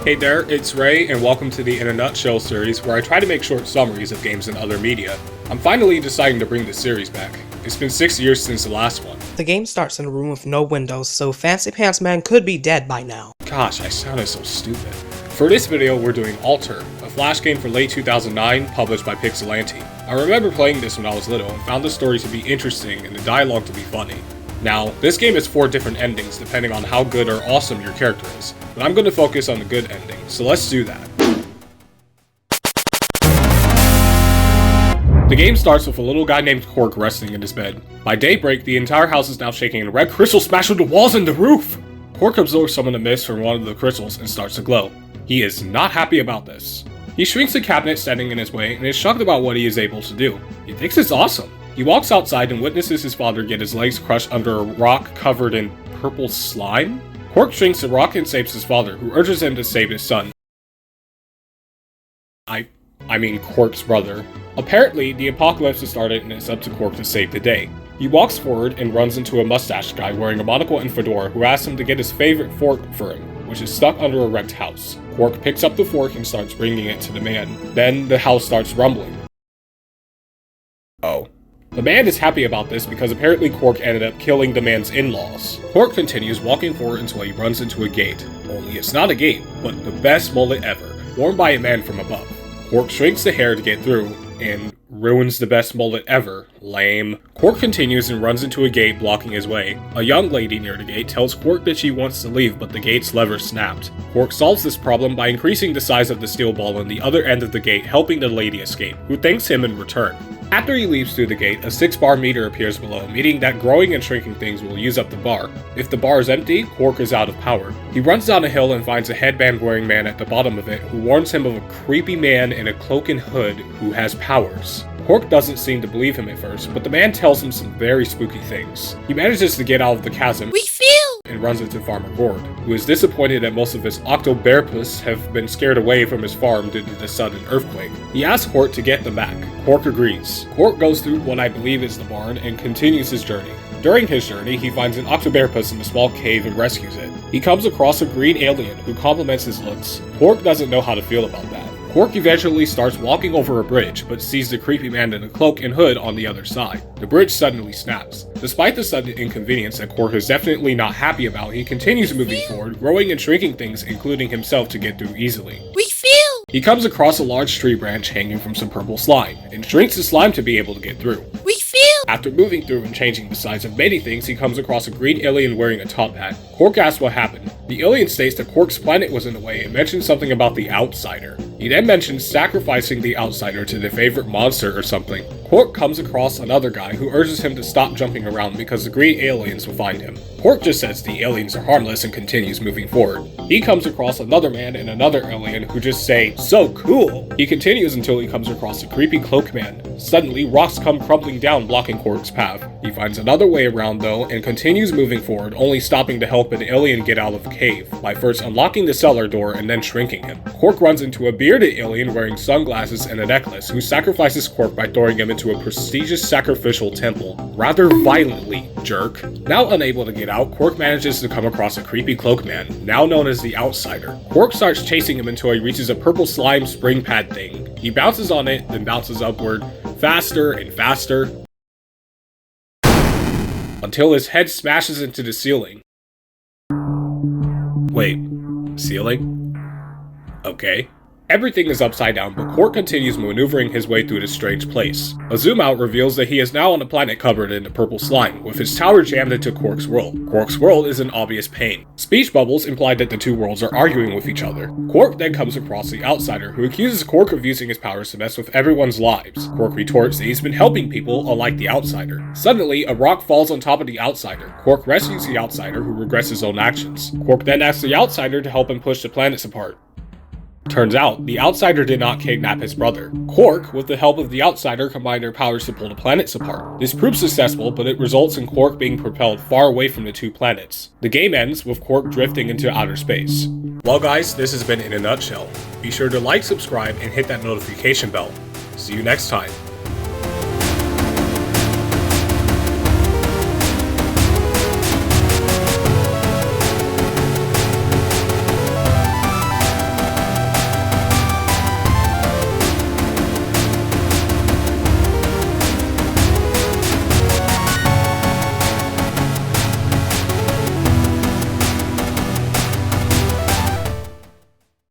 Hey there, it's Ray, and welcome to the In a Nutshell series, where I try to make short summaries of games and other media. I'm finally deciding to bring this series back. It's been 6 years since the last one. The game starts in a room with no windows, so Fancy Pants Man could be dead by now. Gosh, I sounded so stupid. For this video, we're doing Alter, a Flash game from late 2009, published by Pixelanti. I remember playing this when I was little and found the story to be interesting and the dialogue to be funny. Now, this game has 4 different endings depending on how good or awesome your character is, but I'm going to focus on the good ending, so let's do that. The game starts with a little guy named Cork resting in his bed. By daybreak, the entire house is now shaking and red crystals smash through the walls and the roof! Cork absorbs some of the mist from one of the crystals and starts to glow. He is not happy about this. He shrinks the cabinet standing in his way and is shocked about what he is able to do. He thinks it's awesome. He walks outside and witnesses his father get his legs crushed under a rock covered in purple slime? Cork shrinks the rock and saves his father, who urges him to save his son. I mean Cork's brother. Apparently, the apocalypse has started and it's up to Cork to save the day. He walks forward and runs into a mustached guy wearing a monocle and fedora who asks him to get his favorite fork for him, which is stuck under a wrecked house. Cork picks up the fork and starts bringing it to the man. Then the house starts rumbling. Oh. The man is happy about this because apparently Cork ended up killing the man's in-laws. Cork continues walking forward until he runs into a gate. Only it's not a gate, but the best mullet ever, worn by a man from above. Cork shrinks the hair to get through, and ruins the best mullet ever. Lame. Cork continues and runs into a gate blocking his way. A young lady near the gate tells Cork that she wants to leave, but the gate's lever snapped. Cork solves this problem by increasing the size of the steel ball on the other end of the gate, helping the lady escape, who thanks him in return. After he leaves through the gate, a 6-bar meter appears below, meaning that growing and shrinking things will use up the bar. If the bar is empty, Cork is out of power. He runs down a hill and finds a headband-wearing man at the bottom of it who warns him of a creepy man in a cloak and hood who has powers. Cork doesn't seem to believe him at first, but the man tells him some very spooky things. He manages to get out of the chasm and runs into Farmer Gord, who is disappointed that most of his Octoberpus have been scared away from his farm due to the sudden earthquake. He asks Cork to get them back. Cork agrees. Cork goes through what I believe is the barn and continues his journey. During his journey, he finds an Octoberpus in a small cave and rescues it. He comes across a green alien who compliments his looks. Cork doesn't know how to feel about that. Cork eventually starts walking over a bridge, but sees the creepy man in a cloak and hood on the other side. The bridge suddenly snaps. Despite the sudden inconvenience that Cork is definitely not happy about, he continues moving forward, growing and shrinking things, including himself, to get through easily. He comes across a large tree branch hanging from some purple slime, and shrinks the slime to be able to get through. After moving through and changing the size of many things, he comes across a green alien wearing a top hat. Cork asks what happened. The alien states that Cork's planet was in the way and mentions something about the Outsider. He then mentions sacrificing the Outsider to their favorite monster or something. Cork comes across another guy who urges him to stop jumping around because the green aliens will find him. Cork just says the aliens are harmless and continues moving forward. He comes across another man and another alien who just say, "So cool!" He continues until he comes across a creepy cloak man. Suddenly, rocks come crumbling down, blocking Cork's path. He finds another way around though and continues moving forward, only stopping to help an alien get out of the cave, by first unlocking the cellar door and then shrinking him. Cork runs into a bearded alien wearing sunglasses and a necklace, who sacrifices Cork by throwing him into a prestigious sacrificial temple. Rather violently, jerk. Now unable to get out, Cork manages to come across a creepy cloak man, now known as the Outsider. Cork starts chasing him until he reaches a purple slime spring pad thing. He bounces on it, then bounces upward, faster and faster, until his head smashes into the ceiling. Wait, ceiling? Okay. Everything is upside down, but Cork continues maneuvering his way through this strange place. A zoom out reveals that he is now on a planet covered in the purple slime, with his tower jammed into Cork's world. Cork's world is in obvious pain. Speech bubbles imply that the two worlds are arguing with each other. Cork then comes across the Outsider, who accuses Cork of using his powers to mess with everyone's lives. Cork retorts that he's been helping people, unlike the Outsider. Suddenly, a rock falls on top of the Outsider. Cork rescues the Outsider, who regrets his own actions. Cork then asks the Outsider to help him push the planets apart. Turns out, the Outsider did not kidnap his brother. Cork, with the help of the Outsider, combined their powers to pull the planets apart. This proves successful, but it results in Cork being propelled far away from the two planets. The game ends with Cork drifting into outer space. Well guys, this has been In a Nutshell. Be sure to like, subscribe, and hit that notification bell. See you next time.